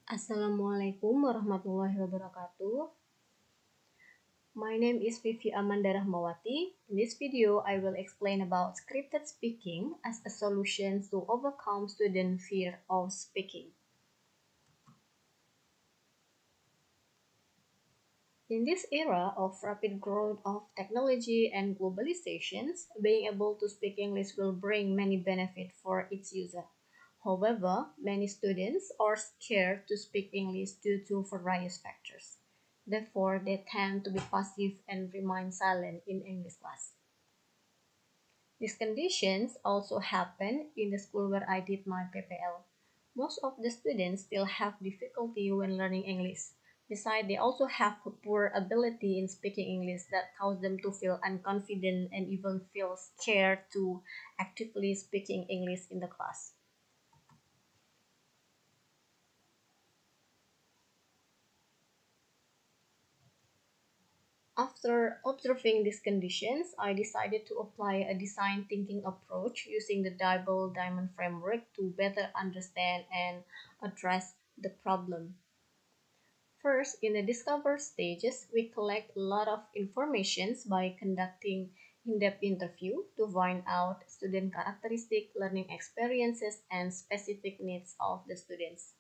Assalamualaikum warahmatullahi wabarakatuh. My name is Vivi Amanda Rahmawati. In this video, I will explain about scripted speaking as a solution to overcome student fear of speaking. In this era of rapid growth of technology and globalizations, being able to speak English will bring many benefits for its user. However, many students are scared to speak English due to various factors. Therefore, they tend to be passive and remain silent in English class. These conditions also happen in the school where I did my PPL. Most of the students still have difficulty when learning English. Besides, they also have a poor ability in speaking English that cause them to feel unconfident and even feel scared to actively speaking English in the class. After observing these conditions, I decided to apply a design thinking approach using the double diamond framework to better understand and address the problem. First, in the discover stages, we collect a lot of information by conducting in-depth interview to find out student characteristic, learning experiences, and specific needs of the students.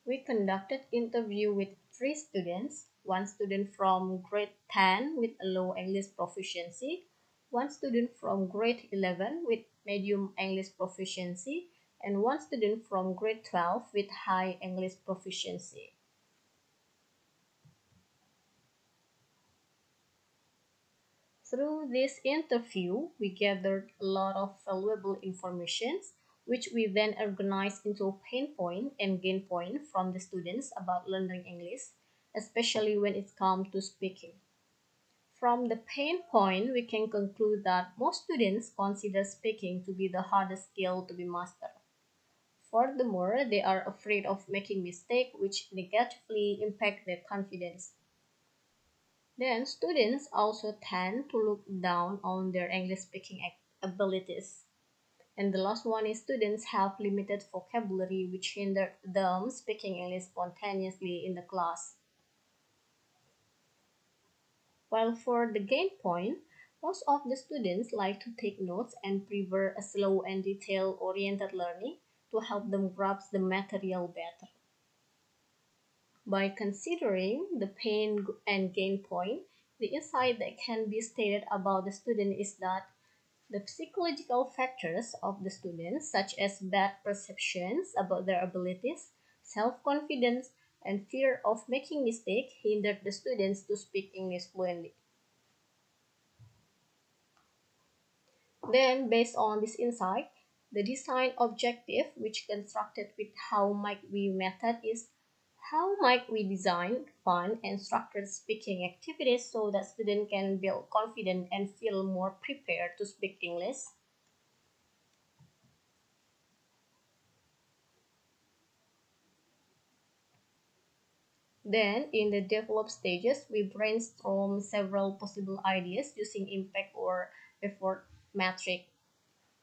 We conducted interview with 3 students, one student from grade 10 with a low English proficiency, one student from grade 11 with medium English proficiency, and one student from grade 12 with high English proficiency. Through this interview, we gathered a lot of valuable information, which we then organized into pain point and gain point from the students about learning English, especially when it comes to speaking. From the pain point, we can conclude that most students consider speaking to be the hardest skill to be mastered. Furthermore, they are afraid of making mistakes, which negatively impact their confidence. Then students also tend to look down on their English speaking abilities. And the last one is students have limited vocabulary which hinder them speaking English spontaneously in the class. While for the gain point, most of the students like to take notes and prefer a slow and detail-oriented learning to help them grasp the material better. By considering the pain and gain point, the insight that can be stated about the student is that the psychological factors of the students, such as bad perceptions about their abilities, self-confidence, and fear of making mistakes, hindered the students to speak English fluently. Then, based on this insight, the design objective, which constructed with how might we method, is how might we design fun and structured speaking activities so that students can build confidence and feel more prepared to speak English. Then, in the develop stages, we brainstorm several possible ideas using impact or effort metric.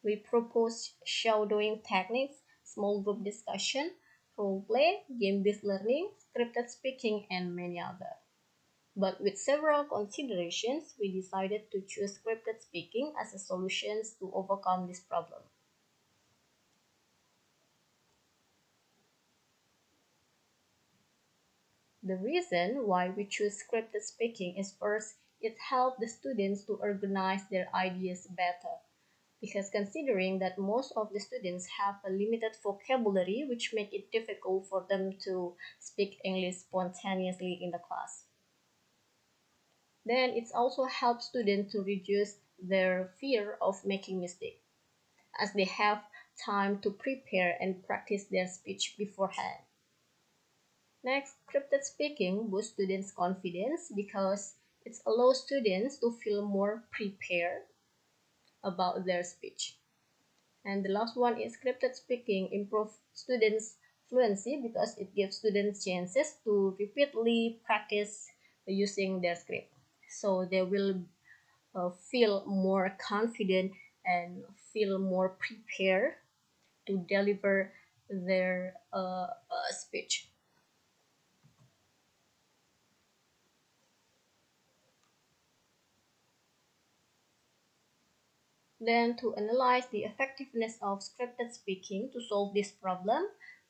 We propose shadowing techniques, small group discussion, role play, game-based learning, scripted speaking, and many others. But with several considerations, we decided to choose scripted speaking as a solution to overcome this problem. The reason why we choose scripted speaking is first, it helps the students to organize their ideas better. Because considering that most of the students have a limited vocabulary which make it difficult for them to speak English spontaneously in the class. Then it also helps students to reduce their fear of making mistakes as they have time to prepare and practice their speech beforehand. Next, scripted speaking boosts students' confidence because it allows students to feel more prepared about their speech. And the last one is scripted speaking improve students' fluency because it gives students chances to repeatedly practice using their script. So they will feel more confident and feel more prepared to deliver their speech. Then to analyze the effectiveness of scripted speaking to solve this problem,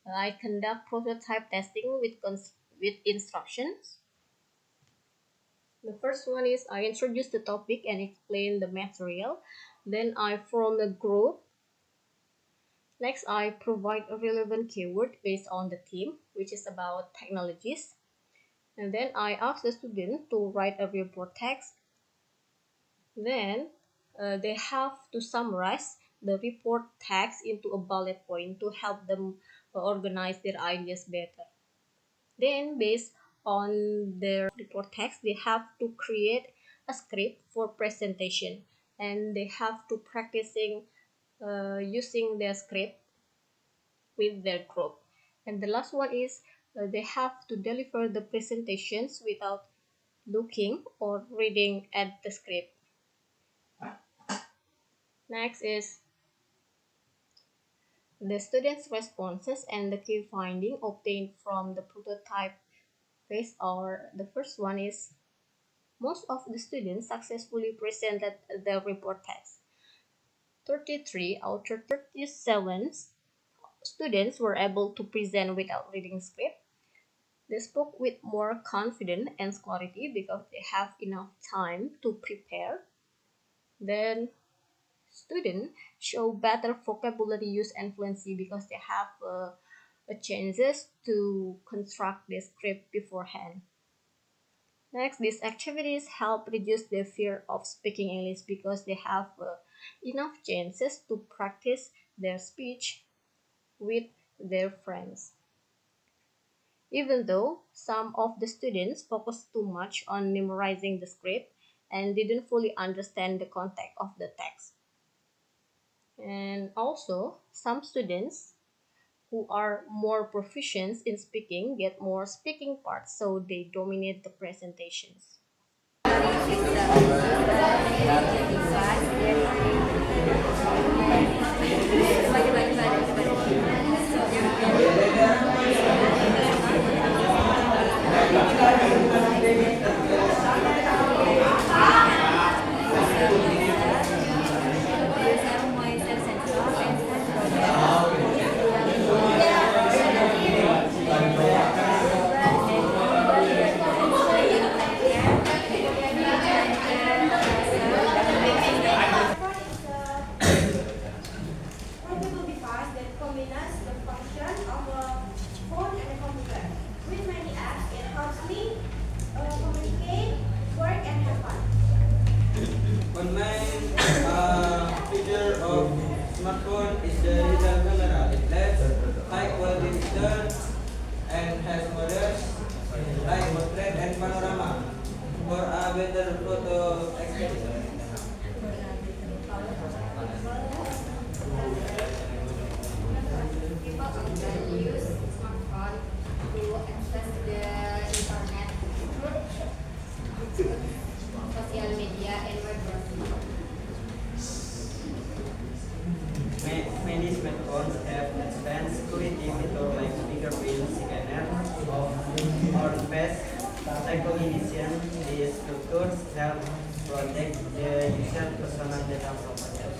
I conduct prototype testing with instructions. The first one is I introduce the topic and explain the material. Then I form a group. Next, I provide a relevant keyword based on the theme, which is about technologies. And then I ask the student to write a report text. Then they have to summarize the report text into a bullet point to help them organize their ideas better. Then, based on their report text, they have to create a script for presentation, and they have to practicing using their script with their group. And the last one is they have to deliver the presentations without looking or reading at the script. Next is the students' responses and the key finding obtained from the prototype phase. Or the first one is most of the students successfully presented the report text. 33 out of 37 students were able to present without reading script. They spoke with more confidence and clarity because they have enough time to prepare. Then students show better vocabulary use and fluency because they have a chances to construct the script beforehand. Next, these activities help reduce the fear of speaking English because they have enough chances to practice their speech with their friends. Even though some of the students focused too much on memorizing the script and didn't fully understand the context of the text. And also, some students who are more proficient in speaking get more speaking parts, so they dominate the presentations. Portable device that combines the function of a phone and a computer. With many apps, it helps me communicate, work, and have fun. Online feature of smartphone is the digital camera. It lets high quality picture and has models like portrait and panorama for a better photo experience. People often use smartphone to access the internet through social media and web browsing. Many smartphones have advanced security features like fingerprint scanner or face recognition. These features help protect the user personal data from hackers.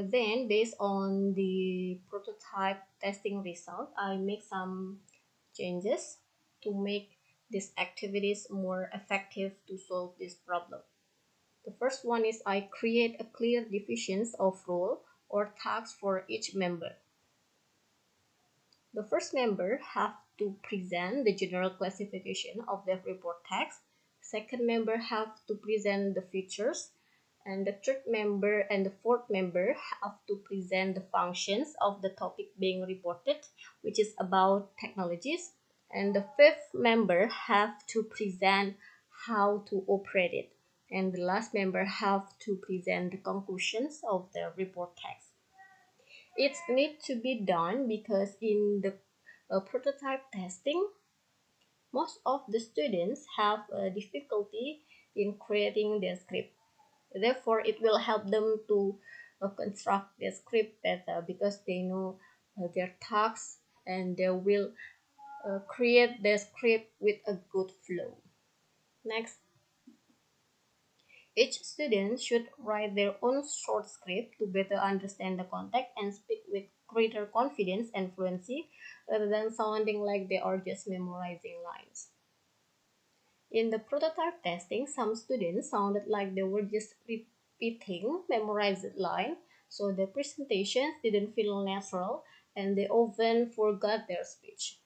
Then, based on the prototype testing result, I make some changes to make these activities more effective to solve this problem. The first one is I create a clear divisions of role or tasks for each member. The first member have to present the general classification of the report text. Second member have to present the features, and the third member and the fourth member have to present the functions of the topic being reported, which is about technologies, and the fifth member have to present how to operate it, and the last member have to present the conclusions of the report text. It needs to be done because in the prototype testing, most of the students have a difficulty in creating their script. Therefore, it will help them to construct their script better because they know their tasks, and they will create their script with a good flow. Next, each student should write their own short script to better understand the context and speak with greater confidence and fluency rather than sounding like they are just memorizing lines. In the prototype testing, some students sounded like they were just repeating memorized line, so the presentations didn't feel natural and they often forgot their speech.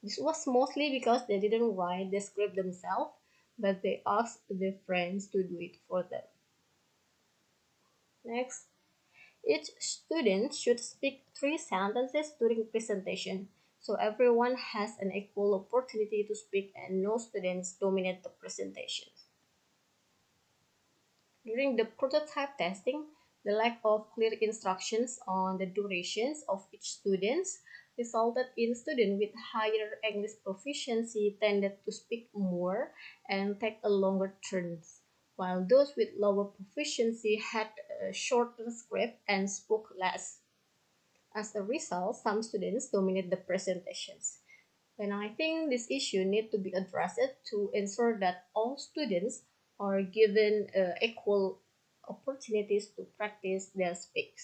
This was mostly because they didn't write the script themselves, but they asked their friends to do it for them. Next, each student should speak 3 sentences during presentation, so everyone has an equal opportunity to speak and no students dominate the presentation. During the prototype testing, the lack of clear instructions on the durations of each student resulted in students with higher English proficiency tended to speak more and take a longer turns, while those with lower proficiency had a shorter script and spoke less. As a result, some students dominate the presentations. And I think this issue needs to be addressed to ensure that all students are given equal opportunities to practice their speech.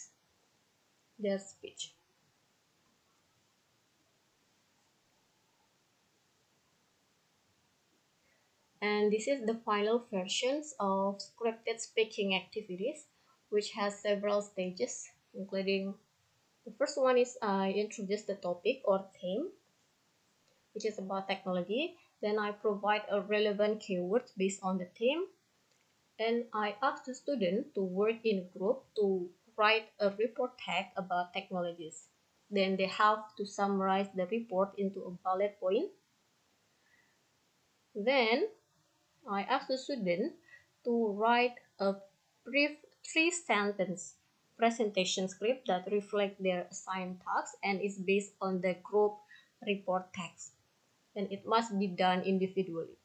And this is the final versions of scripted speaking activities, which has several stages, including the first one is I introduce the topic or theme, which is about technology. Then I provide a relevant keyword based on the theme. And I ask the student to work in a group to write a report text about technologies. Then they have to summarize the report into a bullet point. Then I ask the student to write a brief 3 sentence presentation script that reflect their assigned tasks and is based on the group report text. And it must be done individually.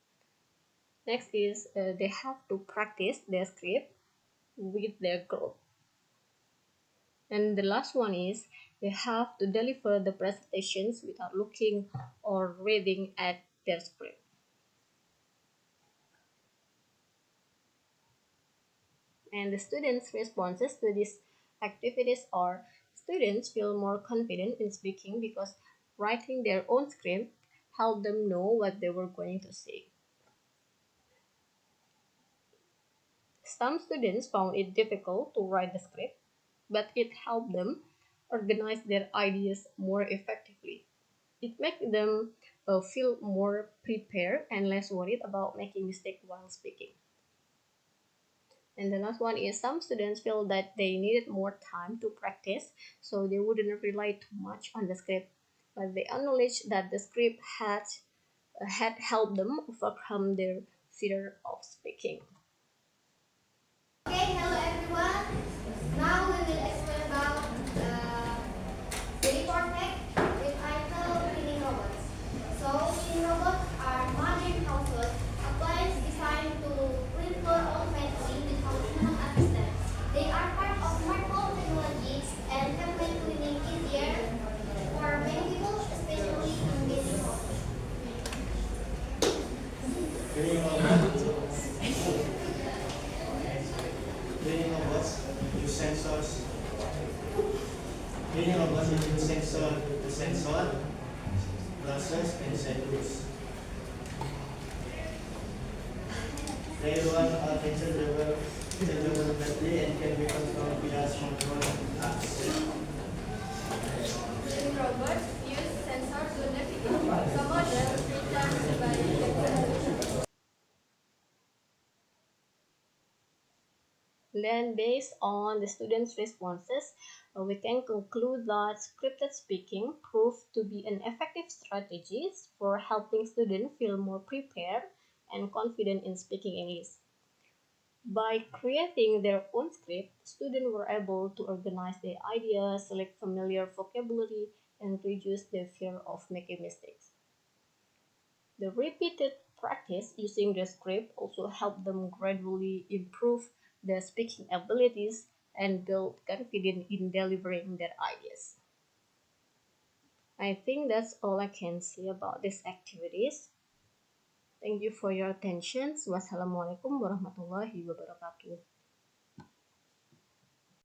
Next is they have to practice their script with their group. And the last one is they have to deliver the presentations without looking or reading at their script. And the students' responses to these activities are students feel more confident in speaking because writing their own script helped them know what they were going to say. Some students found it difficult to write the script, but it helped them organize their ideas more effectively. It makes them feel more prepared and less worried about making mistakes while speaking. And the last one is some students feel that they needed more time to practice, so they wouldn't rely too much on the script. But they acknowledge that the script had helped them overcome their fear of speaking. Okay, hello everyone. Now we will explain about the report tech with title cleaning robots. So cleaning robots are modern household appliances designed to clean floor automatically with functional assistance. They are part of smart home technologies and can make cleaning easier for many people, especially in busy homes. Cleaning robots use sensors. Cleaning robots use sensor, brushes, and sensors. They run on interchangeable battery and can be controlled via smartphone apps. Cleaning robots use sensors Sa model, pretend sebagai Then, based on the students' responses, we can conclude that scripted speaking proved to be an effective strategy for helping students feel more prepared and confident in speaking English. By creating their own script, students were able to organize their ideas, select familiar vocabulary, and reduce their fear of making mistakes. The repeated practice using the script also helped them gradually improve their speaking abilities and build confidence in delivering their ideas. I think that's all I can say about these activities. Thank you for your attention. Wassalamualaikum warahmatullahi wabarakatuh.